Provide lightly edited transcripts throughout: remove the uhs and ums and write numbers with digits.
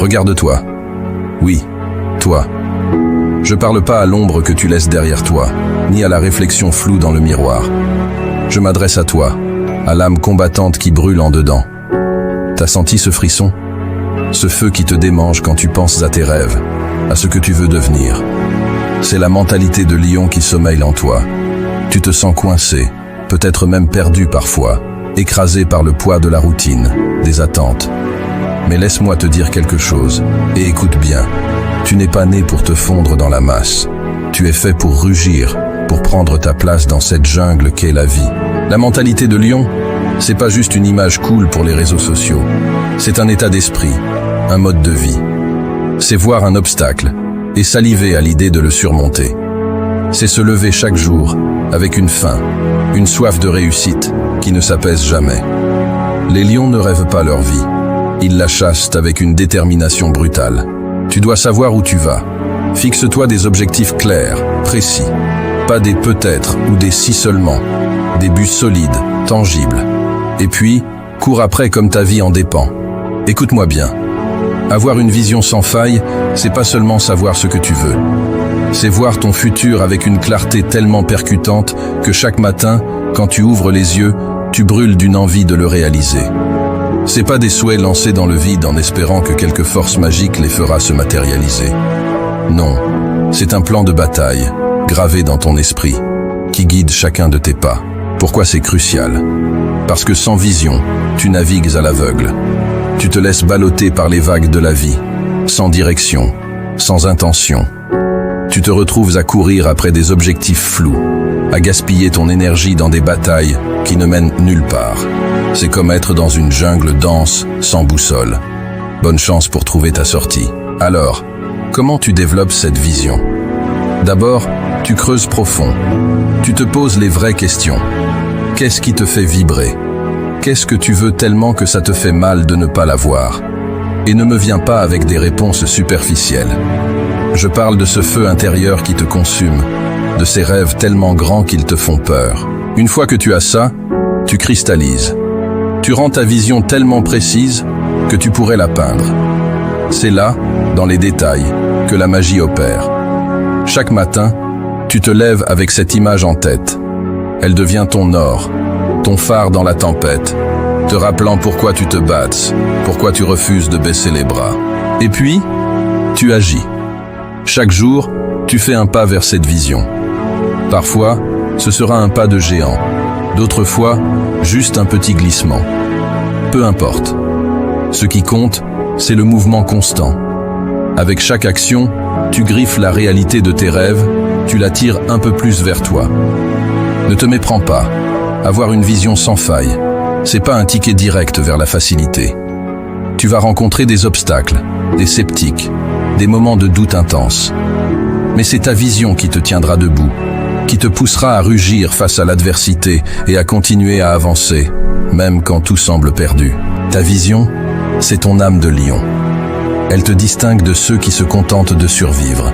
Regarde-toi. Oui, toi. Je parle pas à l'ombre que tu laisses derrière toi, ni à la réflexion floue dans le miroir. Je m'adresse à toi, à l'âme combattante qui brûle en dedans. T'as senti ce frisson? Ce feu qui te démange quand tu penses à tes rêves, à ce que tu veux devenir. C'est la mentalité de lion qui sommeille en toi. Tu te sens coincé, peut-être même perdu parfois, écrasé par le poids de la routine, des attentes. Mais laisse-moi te dire quelque chose, et écoute bien. Tu n'es pas né pour te fondre dans la masse. Tu es fait pour rugir, pour prendre ta place dans cette jungle qu'est la vie. La mentalité de lion, c'est pas juste une image cool pour les réseaux sociaux. C'est un état d'esprit, un mode de vie. C'est voir un obstacle et saliver à l'idée de le surmonter. C'est se lever chaque jour avec une faim, une soif de réussite qui ne s'apaise jamais. Les lions ne rêvent pas leur vie. Ils la chassent avec une détermination brutale. Tu dois savoir où tu vas. Fixe-toi des objectifs clairs, précis. Pas des peut-être ou des si seulement. Des buts solides, tangibles. Et puis, cours après comme ta vie en dépend. Écoute-moi bien. Avoir une vision sans faille, c'est pas seulement savoir ce que tu veux. C'est voir ton futur avec une clarté tellement percutante que chaque matin, quand tu ouvres les yeux, tu brûles d'une envie de le réaliser. C'est pas des souhaits lancés dans le vide en espérant que quelque force magique les fera se matérialiser. Non, c'est un plan de bataille, gravé dans ton esprit, qui guide chacun de tes pas. Pourquoi c'est crucial? Parce que sans vision, tu navigues à l'aveugle. Tu te laisses balloter par les vagues de la vie, sans direction, sans intention. Tu te retrouves à courir après des objectifs flous, à gaspiller ton énergie dans des batailles qui ne mènent nulle part. C'est comme être dans une jungle dense, sans boussole. Bonne chance pour trouver ta sortie. Alors, comment tu développes cette vision? D'abord, tu creuses profond. Tu te poses les vraies questions. Qu'est-ce qui te fait vibrer? Qu'est-ce que tu veux tellement que ça te fait mal de ne pas l'avoir? Et ne me viens pas avec des réponses superficielles. Je parle de ce feu intérieur qui te consume, de ces rêves tellement grands qu'ils te font peur. Une fois que tu as ça, tu cristallises. Tu rends ta vision tellement précise que tu pourrais la peindre. C'est là, dans les détails, que la magie opère. Chaque matin, tu te lèves avec cette image en tête. Elle devient ton or, ton phare dans la tempête, te rappelant pourquoi tu te battes, pourquoi tu refuses de baisser les bras. Et puis, tu agis. Chaque jour, tu fais un pas vers cette vision. Parfois, ce sera un pas de géant. D'autres fois, juste un petit glissement. Peu importe. Ce qui compte, c'est le mouvement constant. Avec chaque action, tu griffes la réalité de tes rêves, tu la tires un peu plus vers toi. Ne te méprends pas. Avoir une vision sans faille, c'est pas un ticket direct vers la facilité. Tu vas rencontrer des obstacles, des sceptiques, des moments de doute intense. Mais c'est ta vision qui te tiendra debout, qui te poussera à rugir face à l'adversité et à continuer à avancer, même quand tout semble perdu. Ta vision, c'est ton âme de lion. Elle te distingue de ceux qui se contentent de survivre.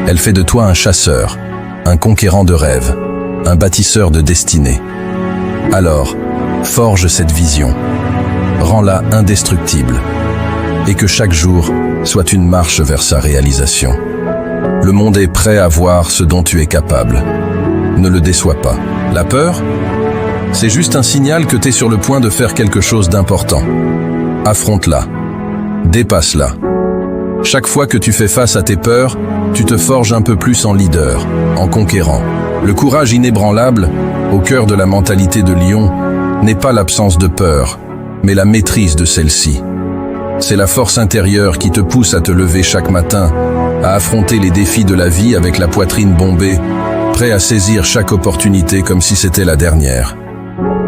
Elle fait de toi un chasseur, un conquérant de rêves, un bâtisseur de destinée. Alors, forge cette vision, rends-la indestructible, et que chaque jour soit une marche vers sa réalisation. Le monde est prêt à voir ce dont tu es capable. Ne le déçois pas. La peur, c'est juste un signal que tu es sur le point de faire quelque chose d'important. Affronte-la, dépasse-la. Chaque fois que tu fais face à tes peurs, tu te forges un peu plus en leader, en conquérant. Le courage inébranlable, au cœur de la mentalité de lion, n'est pas l'absence de peur, mais la maîtrise de celle-ci. C'est la force intérieure qui te pousse à te lever chaque matin, à affronter les défis de la vie avec la poitrine bombée, prêt à saisir chaque opportunité comme si c'était la dernière.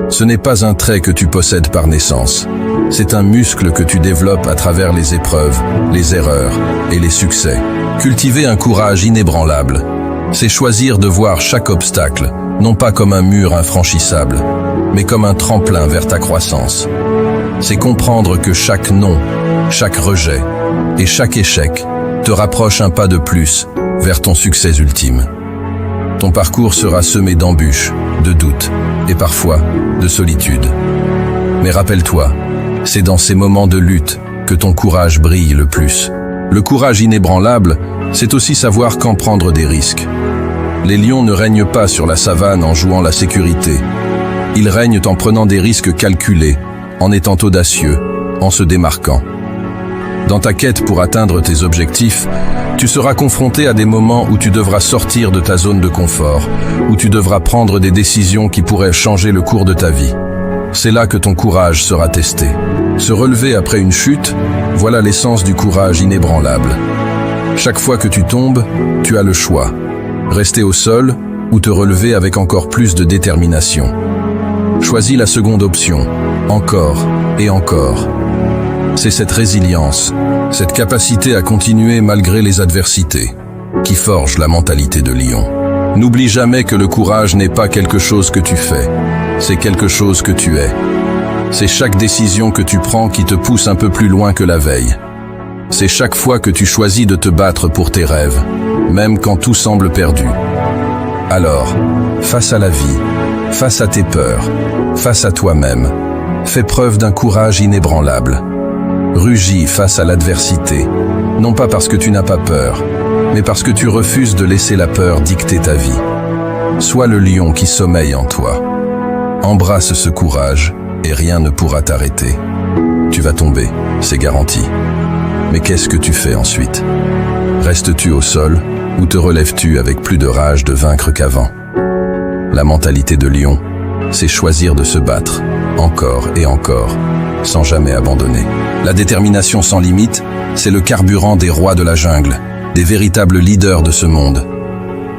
Ce n'est pas un trait que tu possèdes par naissance. C'est un muscle que tu développes à travers les épreuves, les erreurs et les succès. Cultiver un courage inébranlable, c'est choisir de voir chaque obstacle, non pas comme un mur infranchissable, mais comme un tremplin vers ta croissance. C'est comprendre que chaque non, chaque rejet et chaque échec te rapproche un pas de plus vers ton succès ultime. Ton parcours sera semé d'embûches, de doutes et parfois de solitude. Mais rappelle-toi, c'est dans ces moments de lutte que ton courage brille le plus. Le courage inébranlable, c'est aussi savoir quand prendre des risques. Les lions ne règnent pas sur la savane en jouant la sécurité. Ils règnent en prenant des risques calculés, en étant audacieux, en se démarquant. Dans ta quête pour atteindre tes objectifs, tu seras confronté à des moments où tu devras sortir de ta zone de confort, où tu devras prendre des décisions qui pourraient changer le cours de ta vie. C'est là que ton courage sera testé. Se relever après une chute, voilà l'essence du courage inébranlable. Chaque fois que tu tombes, tu as le choix. Rester au sol ou te relever avec encore plus de détermination. Choisis la seconde option, encore et encore. C'est cette résilience, cette capacité à continuer malgré les adversités, qui forge la mentalité de lion. N'oublie jamais que le courage n'est pas quelque chose que tu fais, c'est quelque chose que tu es. C'est chaque décision que tu prends qui te pousse un peu plus loin que la veille. C'est chaque fois que tu choisis de te battre pour tes rêves, même quand tout semble perdu. Alors, face à la vie, face à tes peurs, face à toi-même, fais preuve d'un courage inébranlable. Rugis face à l'adversité, non pas parce que tu n'as pas peur, mais parce que tu refuses de laisser la peur dicter ta vie. Sois le lion qui sommeille en toi. Embrasse ce courage et rien ne pourra t'arrêter. Tu vas tomber, c'est garanti. Mais qu'est-ce que tu fais ensuite? Restes-tu au sol ou te relèves-tu avec plus de rage de vaincre qu'avant? La mentalité de lion, c'est choisir de se battre, encore et encore, sans jamais abandonner. La détermination sans limite, c'est le carburant des rois de la jungle, des véritables leaders de ce monde.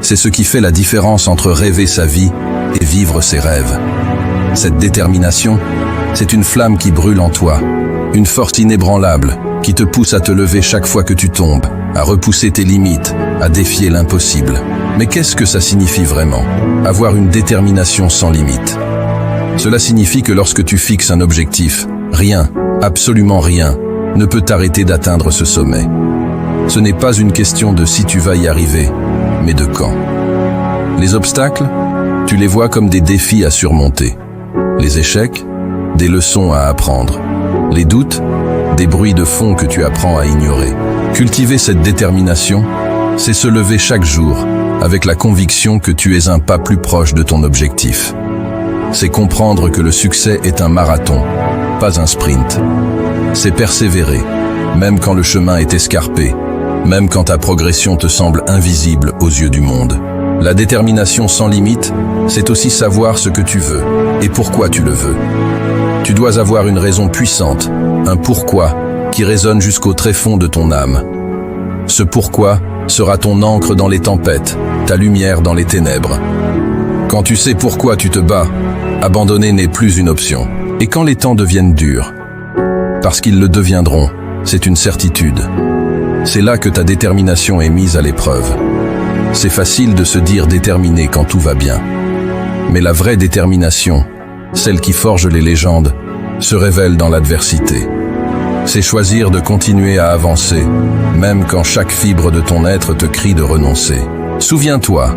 C'est ce qui fait la différence entre rêver sa vie et vivre ses rêves. Cette détermination, c'est une flamme qui brûle en toi, une force inébranlable qui te pousse à te lever chaque fois que tu tombes, à repousser tes limites, à défier l'impossible. Mais qu'est-ce que ça signifie vraiment, avoir une détermination sans limite? Cela signifie que lorsque tu fixes un objectif, rien, absolument rien, ne peut t'arrêter d'atteindre ce sommet. Ce n'est pas une question de si tu vas y arriver, mais de quand. Les obstacles, tu les vois comme des défis à surmonter. Les échecs, des leçons à apprendre. Les doutes, des bruits de fond que tu apprends à ignorer. Cultiver cette détermination, c'est se lever chaque jour avec la conviction que tu es un pas plus proche de ton objectif. C'est comprendre que le succès est un marathon, pas un sprint. C'est persévérer, même quand le chemin est escarpé, même quand ta progression te semble invisible aux yeux du monde. La détermination sans limite, c'est aussi savoir ce que tu veux et pourquoi tu le veux. Tu dois avoir une raison puissante, un pourquoi qui résonne jusqu'au tréfonds de ton âme. Ce pourquoi sera ton encre dans les tempêtes, ta lumière dans les ténèbres. Quand tu sais pourquoi tu te bats, abandonner n'est plus une option. Et quand les temps deviennent durs, parce qu'ils le deviendront, c'est une certitude. C'est là que ta détermination est mise à l'épreuve. C'est facile de se dire déterminé quand tout va bien. Mais la vraie détermination, celle qui forge les légendes, se révèle dans l'adversité. C'est choisir de continuer à avancer, même quand chaque fibre de ton être te crie de renoncer. Souviens-toi,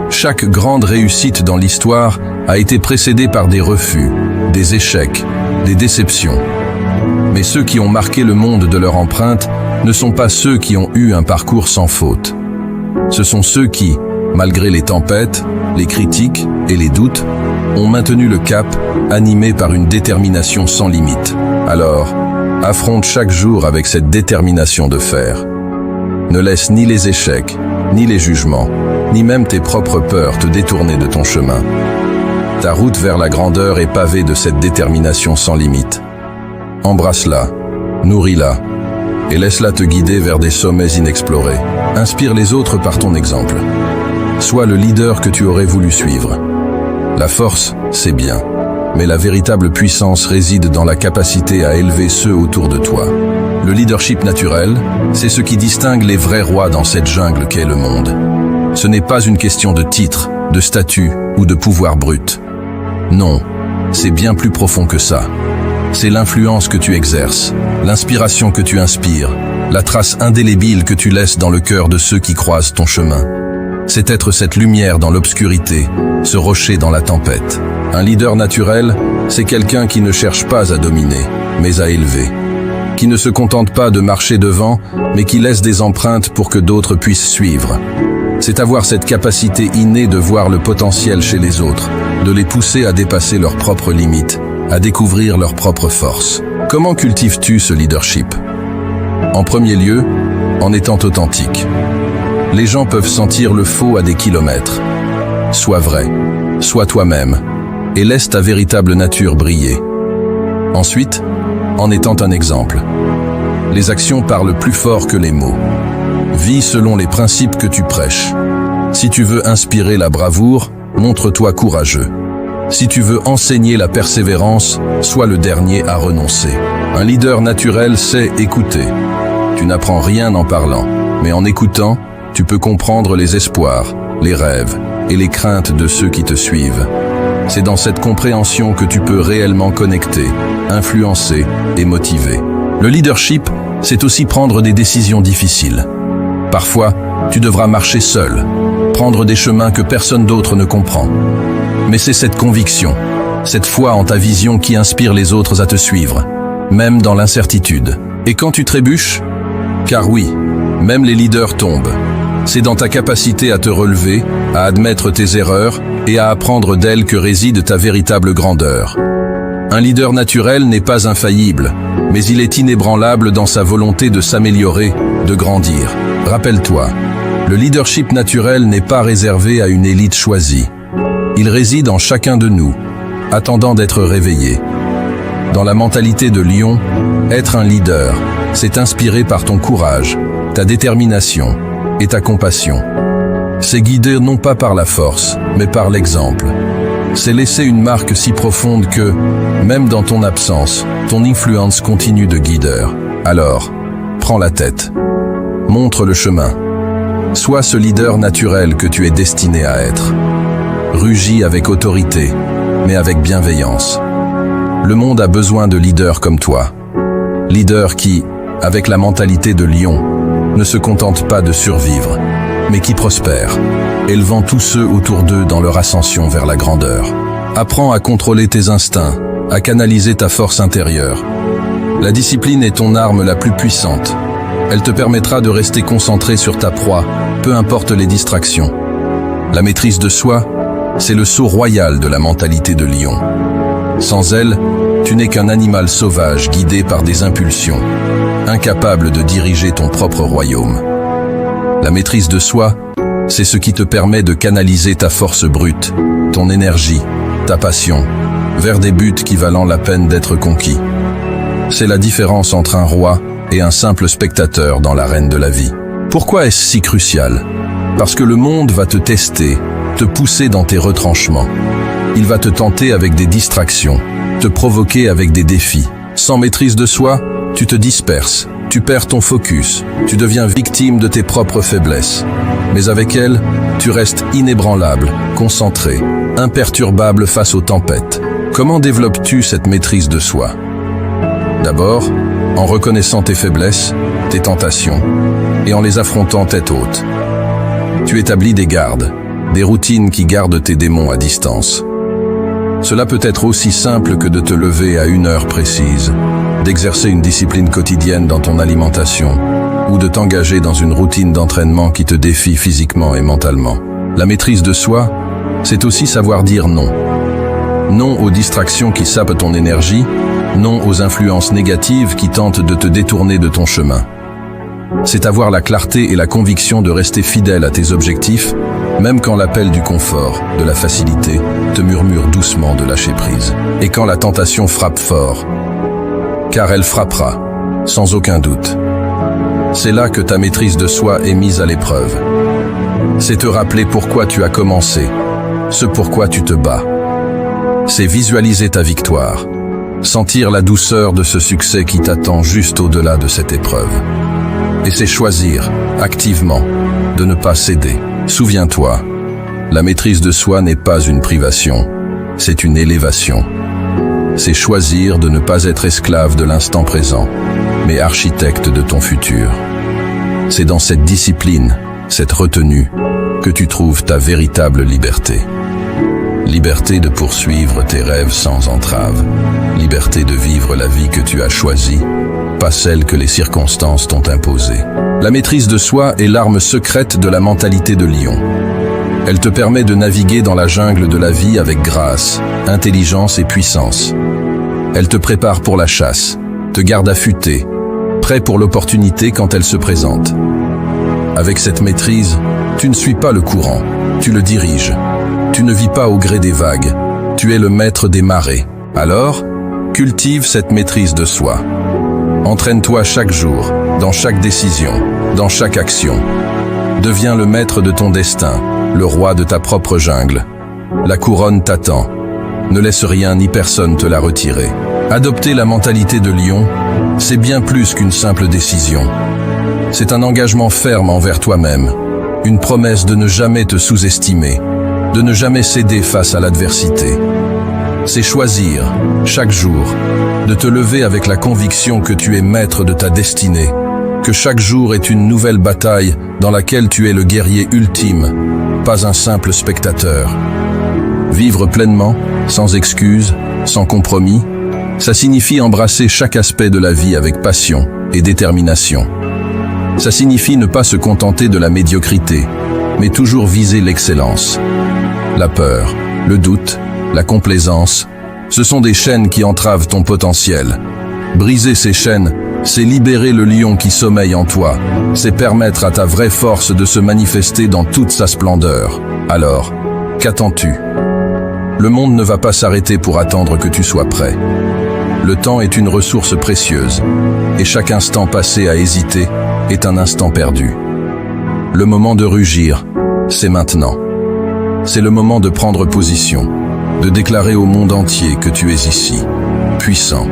chaque grande réussite dans l'histoire a été précédée par des refus, des échecs, des déceptions. Mais ceux qui ont marqué le monde de leur empreinte ne sont pas ceux qui ont eu un parcours sans faute. Ce sont ceux qui, malgré les tempêtes, les critiques et les doutes, ont maintenu le cap, animés par une détermination sans limite. Alors, affronte chaque jour avec cette détermination de fer. Ne laisse ni les échecs, ni les jugements, ni même tes propres peurs te détourner de ton chemin. Ta route vers la grandeur est pavée de cette détermination sans limite. Embrasse-la, nourris-la, et laisse-la te guider vers des sommets inexplorés. Inspire les autres par ton exemple. Sois le leader que tu aurais voulu suivre. La force, c'est bien, mais la véritable puissance réside dans la capacité à élever ceux autour de toi. Le leadership naturel, c'est ce qui distingue les vrais rois dans cette jungle qu'est le monde. Ce n'est pas une question de titre, de statut ou de pouvoir brut. Non, c'est bien plus profond que ça. C'est l'influence que tu exerces, l'inspiration que tu inspires, la trace indélébile que tu laisses dans le cœur de ceux qui croisent ton chemin. C'est être cette lumière dans l'obscurité, ce rocher dans la tempête. Un leader naturel, c'est quelqu'un qui ne cherche pas à dominer, mais à élever. qui ne se contente pas de marcher devant, mais qui laisse des empreintes pour que d'autres puissent suivre. C'est avoir cette capacité innée de voir le potentiel chez les autres, de les pousser à dépasser leurs propres limites, à découvrir leurs propres forces. Comment cultives-tu ce leadership? En premier lieu, en étant authentique. Les gens peuvent sentir le faux à des kilomètres. Sois vrai, sois toi-même, et laisse ta véritable nature briller. Ensuite, en étant un exemple. Les actions parlent plus fort que les mots. Vis selon les principes que tu prêches. Si tu veux inspirer la bravoure, montre-toi courageux. Si tu veux enseigner la persévérance, sois le dernier à renoncer. Un leader naturel sait écouter. Tu n'apprends rien en parlant, mais en écoutant, tu peux comprendre les espoirs, les rêves et les craintes de ceux qui te suivent. C'est dans cette compréhension que tu peux réellement connecter, influencer et motiver. Le leadership, c'est aussi prendre des décisions difficiles. Parfois, tu devras marcher seul, prendre des chemins que personne d'autre ne comprend. Mais c'est cette conviction, cette foi en ta vision qui inspire les autres à te suivre, même dans l'incertitude. Et quand tu trébuches, car oui, même les leaders tombent. C'est dans ta capacité à te relever, à admettre tes erreurs et à apprendre d'elles que réside ta véritable grandeur. Un leader naturel n'est pas infaillible, mais il est inébranlable dans sa volonté de s'améliorer, de grandir. Rappelle-toi, le leadership naturel n'est pas réservé à une élite choisie. Il réside en chacun de nous, attendant d'être réveillé. Dans la mentalité de lion, être un leader, c'est inspiré par ton courage, ta détermination et ta compassion. C'est guider non pas par la force, mais par l'exemple. C'est laisser une marque si profonde que, même dans ton absence, ton influence continue de guideur. Alors, prends la tête. Montre le chemin. Sois ce leader naturel que tu es destiné à être. Rugis avec autorité, mais avec bienveillance. Le monde a besoin de leaders comme toi. Leaders qui, avec la mentalité de lion, ne se contentent pas de survivre, mais qui prospèrent, élevant tous ceux autour d'eux dans leur ascension vers la grandeur. Apprends à contrôler tes instincts, à canaliser ta force intérieure. La discipline est ton arme la plus puissante. Elle te permettra de rester concentré sur ta proie, peu importe les distractions. La maîtrise de soi, c'est le sceau royal de la mentalité de lion. Sans elle, tu n'es qu'un animal sauvage guidé par des impulsions, incapable de diriger ton propre royaume. La maîtrise de soi, c'est ce qui te permet de canaliser ta force brute, ton énergie, ta passion, vers des buts qui valent la peine d'être conquis. C'est la différence entre un roi et un simple spectateur dans l'arène de la vie. Pourquoi est-ce si crucial? Parce que le monde va te tester, te pousser dans tes retranchements. Il va te tenter avec des distractions, te provoquer avec des défis. Sans maîtrise de soi, tu te disperses, tu perds ton focus, tu deviens victime de tes propres faiblesses. Mais avec elle, tu restes inébranlable, concentré, imperturbable face aux tempêtes. Comment développes-tu cette maîtrise de soi? D'abord, en reconnaissant tes faiblesses, tes tentations, et en les affrontant tête haute. Tu établis des gardes, des routines qui gardent tes démons à distance. Cela peut être aussi simple que de te lever à une heure précise, d'exercer une discipline quotidienne dans ton alimentation, ou de t'engager dans une routine d'entraînement qui te défie physiquement et mentalement. La maîtrise de soi, c'est aussi savoir dire non. Non aux distractions qui sapent ton énergie, non aux influences négatives qui tentent de te détourner de ton chemin. C'est avoir la clarté et la conviction de rester fidèle à tes objectifs, même quand l'appel du confort, de la facilité, te murmure doucement de lâcher prise. Et quand la tentation frappe fort, car elle frappera, sans aucun doute. C'est là que ta maîtrise de soi est mise à l'épreuve. C'est te rappeler pourquoi tu as commencé, ce pourquoi tu te bats. C'est visualiser ta victoire, sentir la douceur de ce succès qui t'attend juste au-delà de cette épreuve. Et c'est choisir, activement, de ne pas céder. Souviens-toi, la maîtrise de soi n'est pas une privation, c'est une élévation. C'est choisir de ne pas être esclave de l'instant présent, mais architecte de ton futur. C'est dans cette discipline, cette retenue, que tu trouves ta véritable liberté. Liberté de poursuivre tes rêves sans entrave, liberté de vivre la vie que tu as choisie, pas celle que les circonstances t'ont imposée. La maîtrise de soi est l'arme secrète de la mentalité de lion. Elle te permet de naviguer dans la jungle de la vie avec grâce, intelligence et puissance. Elle te prépare pour la chasse, te garde affûté, prêt pour l'opportunité quand elle se présente. Avec cette maîtrise, tu ne suis pas le courant, tu le diriges. Tu ne vis pas au gré des vagues, tu es le maître des marées. Alors, cultive cette maîtrise de soi. Entraîne-toi chaque jour, dans chaque décision, dans chaque action. Deviens le maître de ton destin, le roi de ta propre jungle. La couronne t'attend. Ne laisse rien ni personne te la retirer. Adopter la mentalité de lion, c'est bien plus qu'une simple décision. C'est un engagement ferme envers toi-même, une promesse de ne jamais te sous-estimer, de ne jamais céder face à l'adversité. C'est choisir, chaque jour, de te lever avec la conviction que tu es maître de ta destinée, que chaque jour est une nouvelle bataille dans laquelle tu es le guerrier ultime, pas un simple spectateur. Vivre pleinement, sans excuses, sans compromis, ça signifie embrasser chaque aspect de la vie avec passion et détermination. Ça signifie ne pas se contenter de la médiocrité, mais toujours viser l'excellence. La peur, le doute, la complaisance, ce sont des chaînes qui entravent ton potentiel. Briser ces chaînes, c'est libérer le lion qui sommeille en toi, c'est permettre à ta vraie force de se manifester dans toute sa splendeur. Alors, qu'attends-tu ? Le monde ne va pas s'arrêter pour attendre que tu sois prêt. Le temps est une ressource précieuse, et chaque instant passé à hésiter est un instant perdu. Le moment de rugir, c'est maintenant. C'est le moment de prendre position, de déclarer au monde entier que tu es ici, puissant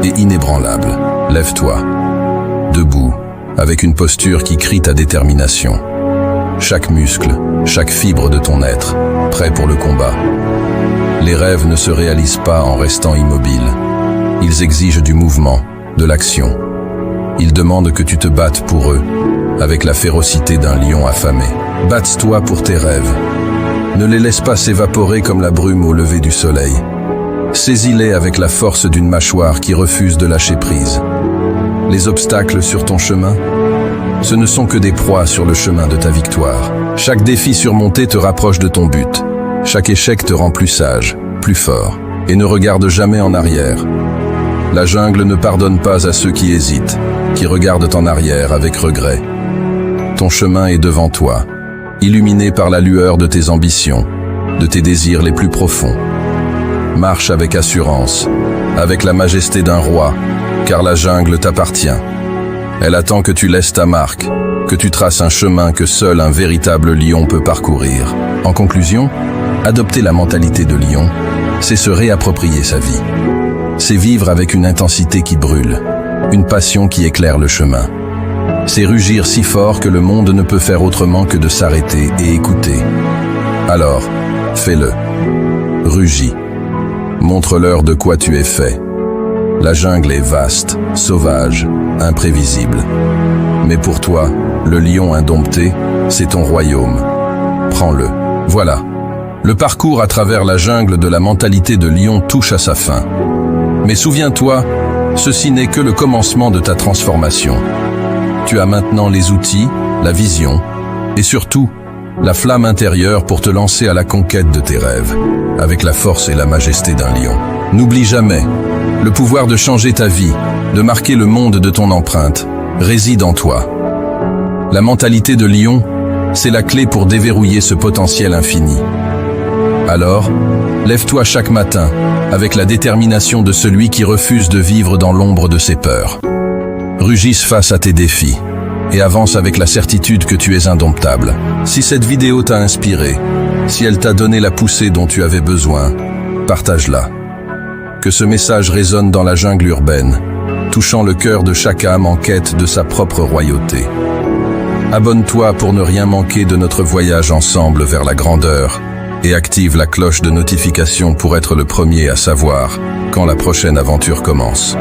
et inébranlable. Lève-toi, debout, avec une posture qui crie ta détermination. Chaque muscle, chaque fibre de ton être, prêt pour le combat. Les rêves ne se réalisent pas en restant immobiles. Ils exigent du mouvement, de l'action. Ils demandent que tu te battes pour eux, avec la férocité d'un lion affamé. Batte-toi pour tes rêves. Ne les laisse pas s'évaporer comme la brume au lever du soleil. Saisis-les avec la force d'une mâchoire qui refuse de lâcher prise. Les obstacles sur ton chemin, ce ne sont que des proies sur le chemin de ta victoire. Chaque défi surmonté te rapproche de ton but. Chaque échec te rend plus sage, plus fort. Et ne regarde jamais en arrière. La jungle ne pardonne pas à ceux qui hésitent, qui regardent en arrière avec regret. Ton chemin est devant toi, illuminé par la lueur de tes ambitions, de tes désirs les plus profonds. Marche avec assurance, avec la majesté d'un roi, car la jungle t'appartient. Elle attend que tu laisses ta marque, que tu traces un chemin que seul un véritable lion peut parcourir. En conclusion, adopter la mentalité de lion, c'est se réapproprier sa vie. C'est vivre avec une intensité qui brûle, une passion qui éclaire le chemin. C'est rugir si fort que le monde ne peut faire autrement que de s'arrêter et écouter. Alors, fais-le. Rugis. Montre-leur de quoi tu es fait. La jungle est vaste, sauvage, imprévisible. Mais pour toi, le lion indompté, c'est ton royaume. Prends-le. Voilà. Le parcours à travers la jungle de la mentalité de lion touche à sa fin. Mais souviens-toi, ceci n'est que le commencement de ta transformation. Tu as maintenant les outils, la vision, et surtout, la flamme intérieure pour te lancer à la conquête de tes rêves, avec la force et la majesté d'un lion. N'oublie jamais, le pouvoir de changer ta vie, de marquer le monde de ton empreinte, réside en toi. La mentalité de lion, c'est la clé pour déverrouiller ce potentiel infini. Alors, lève-toi chaque matin avec la détermination de celui qui refuse de vivre dans l'ombre de ses peurs. Rugisse face à tes défis et avance avec la certitude que tu es indomptable. Si cette vidéo t'a inspiré, si elle t'a donné la poussée dont tu avais besoin, partage-la. Que ce message résonne dans la jungle urbaine, touchant le cœur de chaque âme en quête de sa propre royauté. Abonne-toi pour ne rien manquer de notre voyage ensemble vers la grandeur et active la cloche de notification pour être le premier à savoir quand la prochaine aventure commence.